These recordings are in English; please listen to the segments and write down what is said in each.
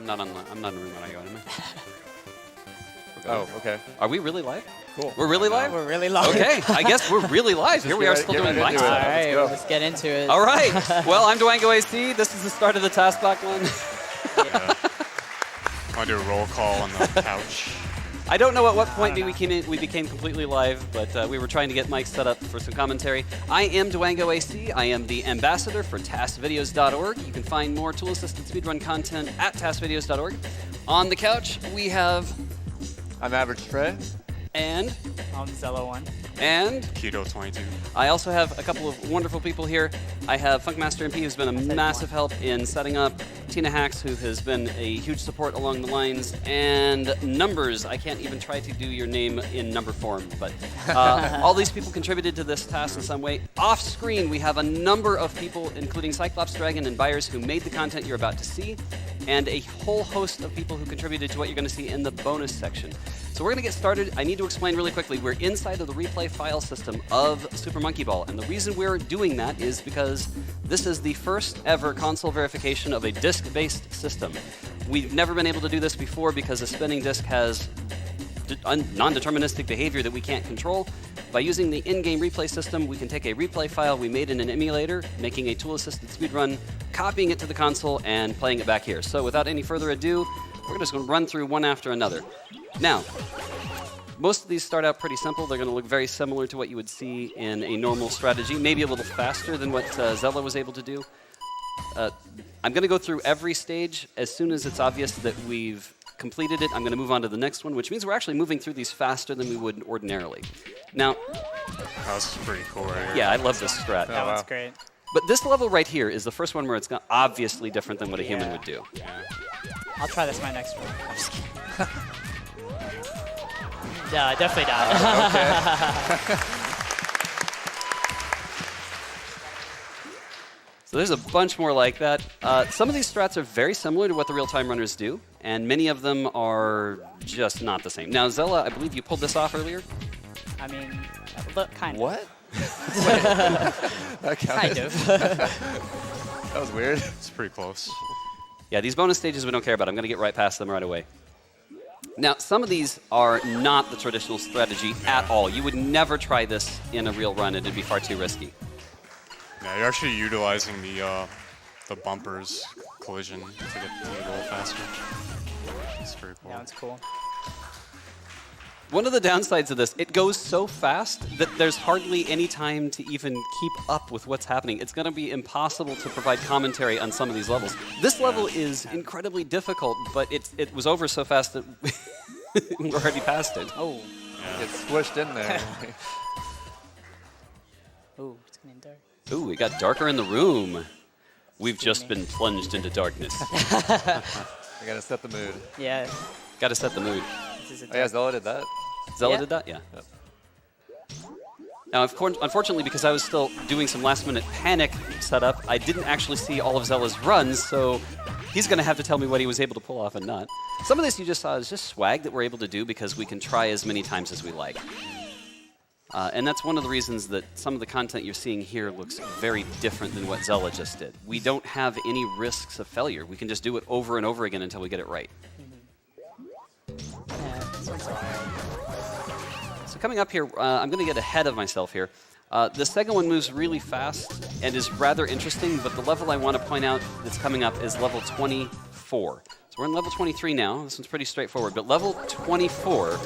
not on room when I go, am I? Oh, okay. Are we really live? Cool. We're really live? We're really live. Okay, I guess we're really live. Here we are still doing mic All stuff. right, let's get into it. All right. Well, I'm Dwango AC. This is the start of the Tasbot one. Yeah. Want to do a roll call on the couch? I don't know at what point we became completely live, but we were trying to get mics set up for some commentary. I am Dwango AC. I am the ambassador for TASVideos.org. You can find more tool-assisted speedrun content at TASVideos.org. On the couch, we have... I'm Average Trey. And... I'm Zello1. And... Keto 22. I also have a couple of wonderful people here. I have Funkmaster MP, who's been a massive help in setting up. Tina Hacks, who has been a huge support along the lines. And Numbers. I can't even try to do your name in number form, but all these people contributed to this task in some way. Off screen, we have a number of people, including Cyclops Dragon and Byers, who made the content you're about to see, and a whole host of people who contributed to what you're going to see in the bonus section. So we're going to get started. I need to explain really quickly. We're inside of the replay file system of Super Monkey Ball, and the reason we're doing that is because this is the first ever console verification of a disk-based system. We've never been able to do this before because a spinning disk has non-deterministic behavior that we can't control. By using the in-game replay system, we can take a replay file we made in an emulator, making a tool-assisted speedrun, copying it to the console, and playing it back here. So without any further ado, we're just going to run through one after another. Now, most of these start out pretty simple. They're going to look very similar to what you would see in a normal strategy, maybe a little faster than what Zella was able to do. I'm going to go through every stage. As soon as it's obvious that we've completed it, I'm going to move on to the next one, which means we're actually moving through these faster than we would ordinarily. Now, That's pretty cool right here. yeah, I love this strat. That one's great. But this level right here is the first one where it's obviously different than what a human would do. Yeah. I'll try this my next one. I'm just kidding. Yeah, definitely not. So there's a bunch more like that. Some of these strats are very similar to what the real-time runners do, and many of them are just not the same. Now, Zella, I believe you pulled this off earlier? I mean, look, kind of. What? That Kind of. That was weird. It's pretty close. Yeah, these bonus stages we don't care about. I'm going to get right past them right away. Now, some of these are not the traditional strategy at all. You would never try this in a real run. It'd be far too risky. Yeah, you're actually utilizing the bumpers collision to get the roll faster. It's pretty cool. Yeah, that's cool. One of the downsides of this, it goes so fast that there's hardly any time to even keep up with what's happening. It's going to be impossible to provide commentary on some of these levels. This level is incredibly difficult, but it was over so fast that we're already past it. Oh. Yeah. It's squished in there. Ooh, it's getting dark. Ooh, it got darker in the room. We've just been plunged into darkness. I gotta set the mood. Yeah. Got to set the mood. This is a Oh yeah, Zella did that. Zella Yeah. did that? Yeah. Yep. Now, unfortunately, because I was still doing some last-minute panic setup, I didn't actually see all of Zella's runs, so he's going to have to tell me what he was able to pull off and not. Some of this you just saw is just swag that we're able to do because we can try as many times as we like. And that's one of the reasons that some of the content you're seeing here looks very different than what Zella just did. We don't have any risks of failure. We can just do it over and over again until we get it right. Yeah, this one's alright. So coming up here, I'm going to get ahead of myself here. The second one moves really fast and is rather interesting, but the level I want to point out that's coming up is level 24. So we're in level 23 now. This one's pretty straightforward, but level 24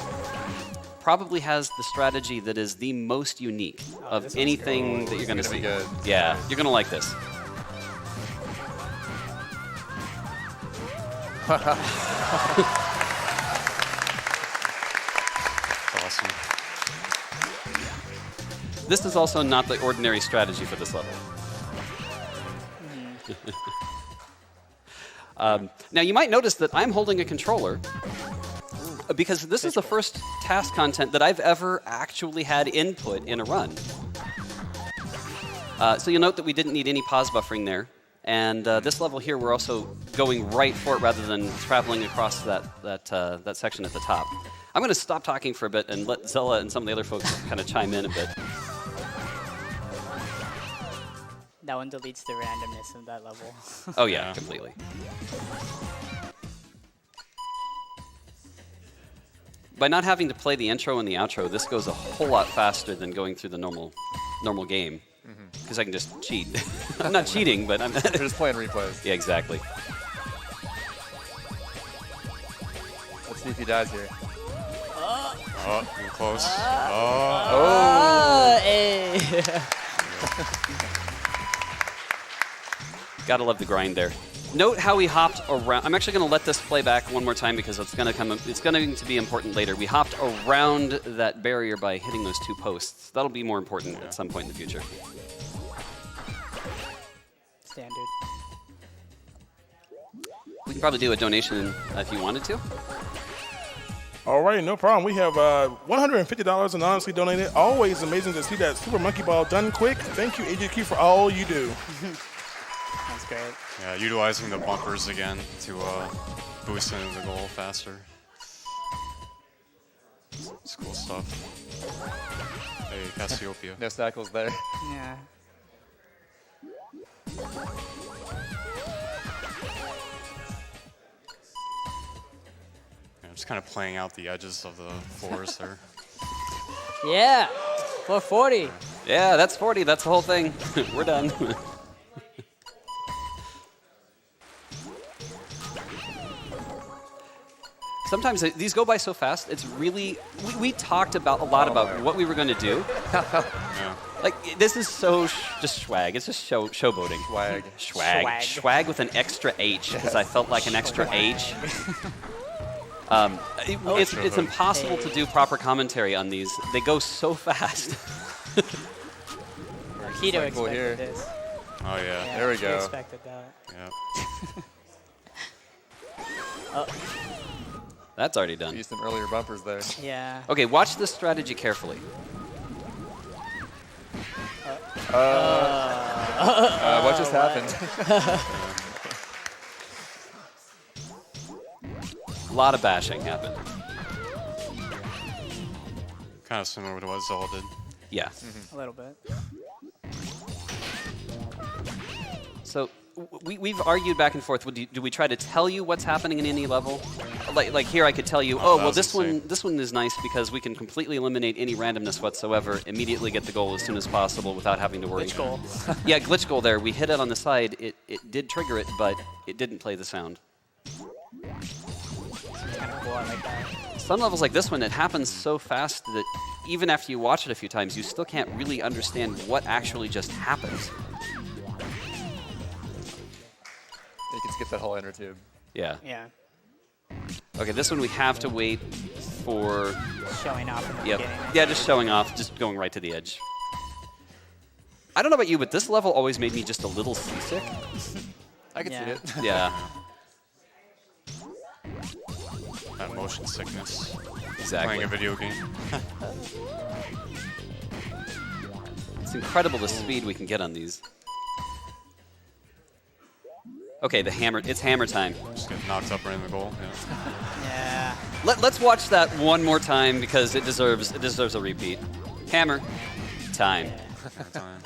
probably has the strategy that is the most unique of anything that you're going to see. Good. Yeah, you're going to like this. Awesome. This is also not the ordinary strategy for this level. Now, you might notice that I'm holding a controller because this is the first task content that I've ever actually had input in a run. So you'll note that we didn't need any pause buffering there. And this level here, we're also going right for it rather than traveling across that section at the top. I'm going to stop talking for a bit and let Zella and some of the other folks kind of chime in a bit. That one deletes the randomness of that level. Oh, yeah, Yeah. completely. by not having to play the intro and the outro, this goes a whole lot faster than going through the normal game. Because I can just cheat. I'm not cheating, but I'm You're just playing replays. yeah, exactly. Let's see if he dies here. Oh, you're close. Hey. Gotta love the grind there. Note how we hopped around. I'm actually going to let this play back one more time because it's going to be important later. We hopped around that barrier by hitting those 2 posts. That'll be more important at some point in the future. Standard. We can probably do a donation if you wanted to. All right, no problem. We have $150 anonymously donated. Always amazing to see that Super Monkey Ball done quick. Thank you, AJQ, for all you do. That's great. Yeah, utilizing the bumpers again to boost into the goal faster. It's cool stuff. Hey, Cassiopeia. No Stackles there. Yeah. Yeah, just kind of playing out the edges of the floors there. Yeah. 440. Yeah, that's 40. That's the whole thing. We're done. Sometimes these go by so fast. It's really we talked about a lot about what we were going to do. Yeah. Like this is so just swag. It's just showboating. Swag. Swag. Swag with an extra H because I felt like an extra H. It's impossible to do proper commentary on these. They go so fast. Keto Cycle expected here. this. Oh, yeah. Yeah, There we she go. expected that. Yeah. That's already done. Used some earlier bumpers there. Yeah. Okay, watch this strategy carefully. What just happened? A lot of bashing happened. Kind of similar to what Zell did. Yeah. A little bit. So we've argued back and forth. Do we try to tell you what's happening in any level? Like here, I could tell you, oh well, this one is nice because we can completely eliminate any randomness whatsoever. Immediately get the goal as soon as possible without having to worry. Glitch goal. Yeah, glitch goal there. We hit it on the side. It did trigger it, but it didn't play the sound. Kind of cool. I like that. Some levels like this one, it happens so fast that even after you watch it a few times, you still can't really understand what actually just happened. You can skip that whole inner tube. Yeah. Yeah. Okay, this one we have to wait for. Showing off in the Yep. beginning. Yeah, just showing off, just going right to the edge. I don't know about you, but this level always made me just a little seasick. I can Yeah. see it. Yeah, That motion sickness. exactly. Playing a video game. It's incredible the speed we can get on these. Okay, it's hammer time. Just get knocked up right in the goal. Yeah. Yeah. Let's watch that one more time because it deserves a repeat. Hammer time. Time.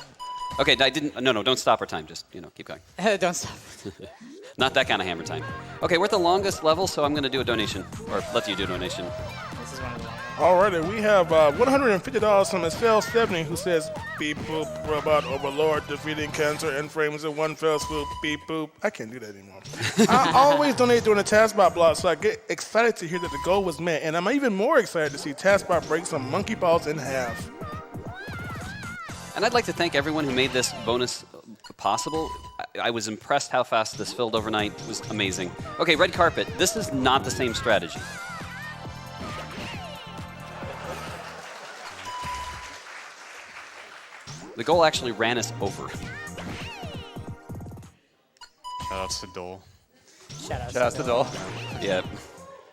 Okay, no, don't stop our time. Just, keep going. Don't stop. Not that kind of hammer time. Okay, we're at the longest level, so I'm going to do a donation, or let you do a donation. This is one of the longest. All righty, we have $150 from Estelle 70 who says, beep boop, robot overlord, defeating cancer and frames in one fell swoop, beep boop. I can't do that anymore. I always donate during the Tasbot block, so I get excited to hear that the goal was met, and I'm even more excited to see Tasbot break some monkey balls in half. And I'd like to thank everyone who made this bonus possible. I was impressed how fast this filled overnight. It was amazing. Okay, red carpet. This is not the same strategy. The goal actually ran us over. Shout outs to Dole. Shout out. Shout out to Dole. Yeah.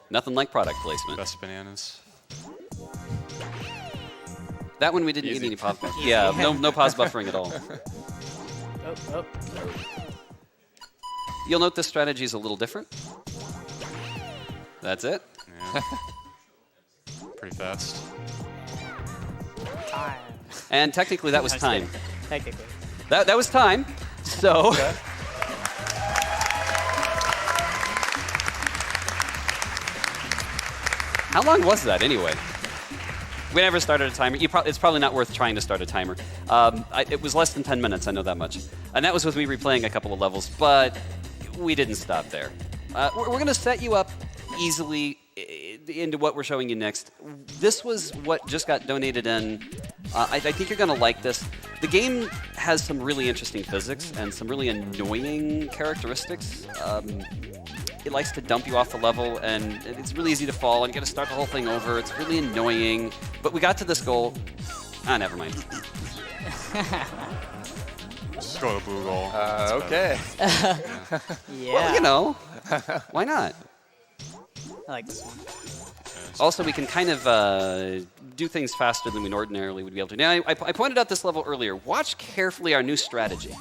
Nothing like product placement. Best bananas. That one we didn't Easy. need any pause buffering. Yeah, no pause buffering at all. Oh. You'll note this strategy is a little different. That's it. Yeah. Pretty fast. Time. And technically that was I'm just time. kidding. Technically. That was time. So How long was that anyway? We never started a timer. It's probably not worth trying to start a timer. It was less than 10 minutes, I know that much. And that was with me replaying a couple of levels, but we didn't stop there. We're going to set you up easily into what we're showing you next. This was what just got donated in. I think you're going to like this. The game has some really interesting physics and some really annoying characteristics. It likes to dump you off the level, and it's really easy to fall, and you got to start the whole thing over. It's really annoying. But we got to this goal. Never mind. Just go to blue goal. Okay. Yeah. Well, you know, why not? I like this one. Also, we can kind of do things faster than we ordinarily would be able to. Now, I pointed out this level earlier. Watch carefully our new strategy.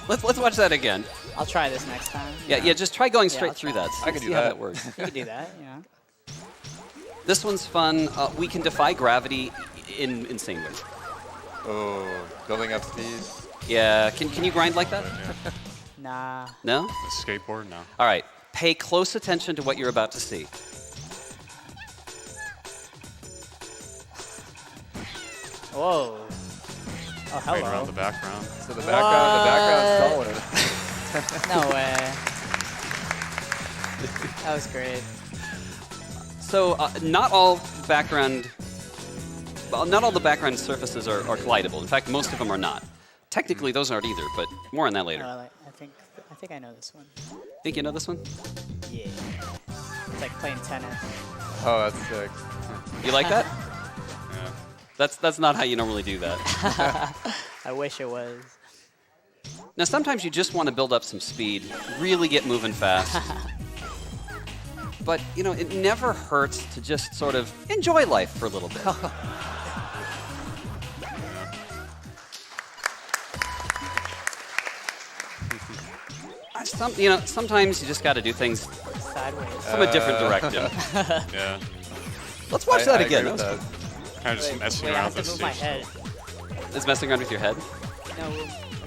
Let's watch that again. I'll try this next time. Yeah, just try going straight I'll through try. that. I can See do how that. that works. You can do that, yeah. This one's fun. We can defy gravity in insane ways. Oh, building up speed. Yeah, can you grind like that? Nah. No? The skateboard? No. All right, pay close attention to what you're about to see. Whoa. Oh, Right around hello. the background. So the background's solid. No way. That was great. So not all the background surfaces are collidable. In fact, most of them are not. Technically, those aren't either, but more on that later. I think I know this one. Think you know this one? Yeah. It's like playing tennis. Oh, that's sick. You like that? Yeah. That's not how you normally do that. I wish it was. Now, sometimes you just want to build up some speed, really get moving fast. But, you know, it never hurts to just sort of enjoy life for a little bit. Sometimes you just got to do things Sideways. from a different direction. Yeah. Let's watch that I again. agree That with was that. Kind of just messing Wait, I around have with to the move my station. head. cool. It's messing around with your head. No,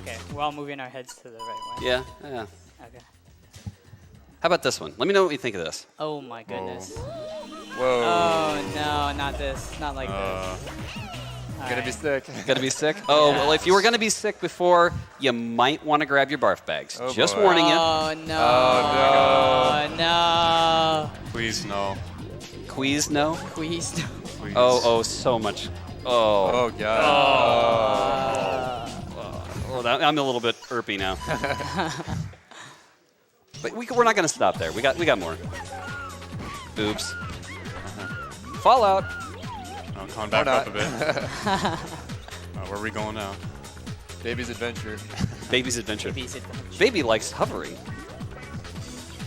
okay. We're all moving our heads to the right way. Yeah. Okay. How about this one? Let me know what you think of this. Oh my goodness. Whoa. Oh no, not this. Not like this. Gonna be sick. Gonna be sick? Oh, well, if you were gonna be sick before, you might want to grab your barf bags. Oh, Just boy. warning you. Oh no. Oh, no. No. Please, no. Queeze, no? Please. No. Please. Oh, so much. Oh. Oh, God. I'm a little bit irpy now. But we're not gonna stop there. We got more. Oops. Fallout. Oh, coming back not. up a bit. Where are we going now? Baby's adventure. Baby's adventure. Baby's adventure. Baby likes hovering.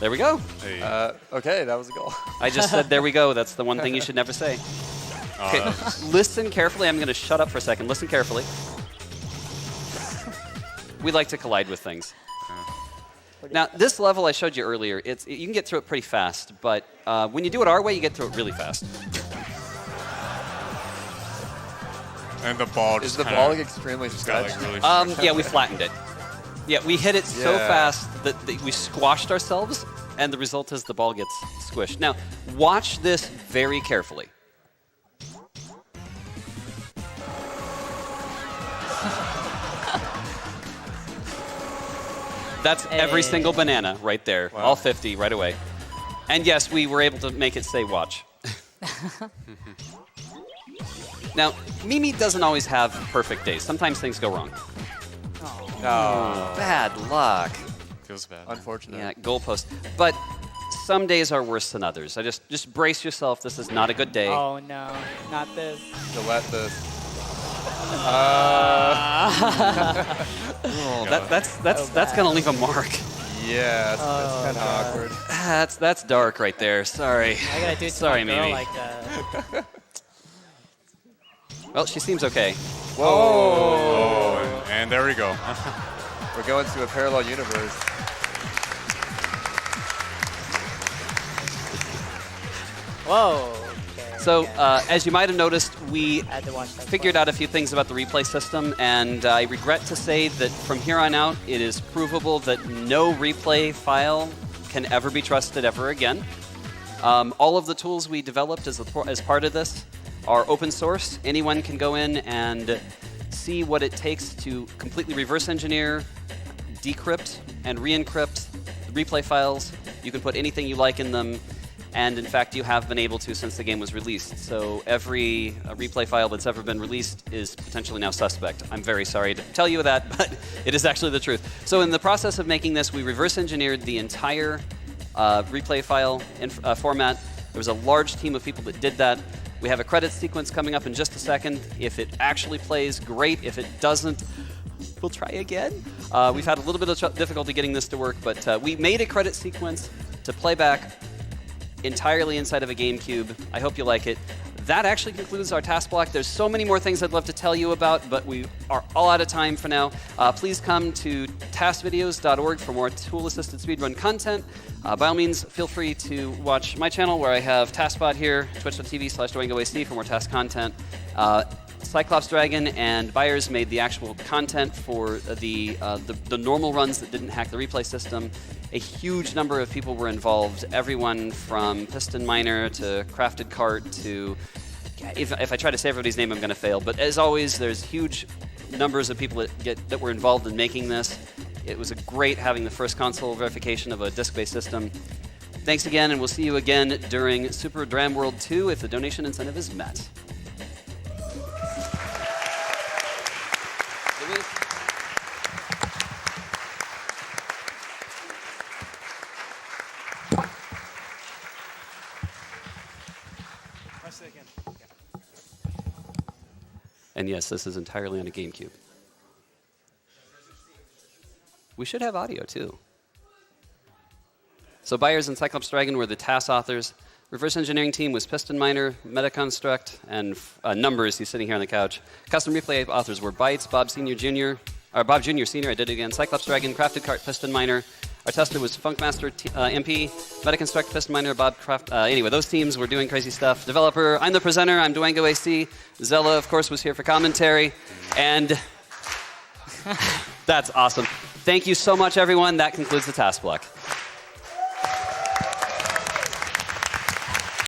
There we go. Hey. Okay, that was a goal. I just said there we go. That's the one thing you should never say. Okay, listen carefully. I'm going to shut up for a second. Listen carefully. We like to collide with things. Now, this level I showed you earlier, you can get through it pretty fast, but when you do it our way, you get through it really fast. And the ball Is just the kinda ball extremely got stretched? like really Yeah, we flattened it. Yeah, we hit it so Yeah. fast that we squashed ourselves, and the result is the ball gets squished. Now, watch this very carefully. That's every Hey. single banana right there, Wow. all 50 right away. And yes, we were able to make it say watch. Now, Mimi doesn't always have perfect days. Sometimes things go wrong. No. Bad luck. feels bad. Unfortunate. Yeah, goalpost. But some days are worse than others. I just brace yourself. This is not a good day. Oh no, not this. To let this. Oh, that's gonna leave a mark. Yeah, that's kind of God. awkward. That's dark right there. Sorry. I gotta do it to Sorry, my girl Mimi. like that. Well, she seems okay. Whoa. Oh, and there we go. We're going to a parallel universe. Whoa. Okay, So, okay. as you might have noticed, we I had to watch that. figured out a few things about the replay system, and I regret to say that from here on out, it is provable that no replay file can ever be trusted ever again. All of the tools we developed as part of this are open source. Anyone can go in and see what it takes to completely reverse engineer, decrypt, and re-encrypt the replay files. You can put anything you like in them, and in fact, you have been able to since the game was released. So every replay file that's ever been released is potentially now suspect. I'm very sorry to tell you that, but it is actually the truth. So in the process of making this, we reverse engineered the entire replay file format. There was a large team of people that did that. We have a credit sequence coming up in just a second. If it actually plays, great. If it doesn't, we'll try again. We've had a little bit of difficulty getting this to work, but we made a credit sequence to play back entirely inside of a GameCube. I hope you like it. That actually concludes our task block. There's so many more things I'd love to tell you about, but we are all out of time for now. Please come to taskvideos.org for more tool-assisted speedrun content. By all means, feel free to watch my channel where I have Tasbot here, twitch.tv/DurangoAC for more task content. Cyclops Dragon and Byers made the actual content for the normal runs that didn't hack the replay system. A huge number of people were involved, everyone from Piston Miner to Crafted Cart to... If I try to say everybody's name, I'm going to fail. But as always, there's huge numbers of people that were involved in making this. It was great having the first console verification of a disk-based system. Thanks again, and we'll see you again during Super Dram World 2 if the donation incentive is met. And yes, this is entirely on a GameCube. We should have audio, too. So Byers and Cyclops Dragon were the TAS authors. Reverse engineering team was Piston Miner, Metaconstruct, and Numbers. He's sitting here on the couch. Custom replay authors were Bytes, Bob Jr. Senior. I did it again. Cyclops Dragon, Crafted Cart, Piston Miner. Our tester was Funkmaster MP, Metaconstruct, Piston Miner, Bob Craft. Anyway, those teams were doing crazy stuff. Developer, I'm the presenter. I'm Durango AC. Zella, of course, was here for commentary. And that's awesome. Thank you so much, everyone. That concludes the task block.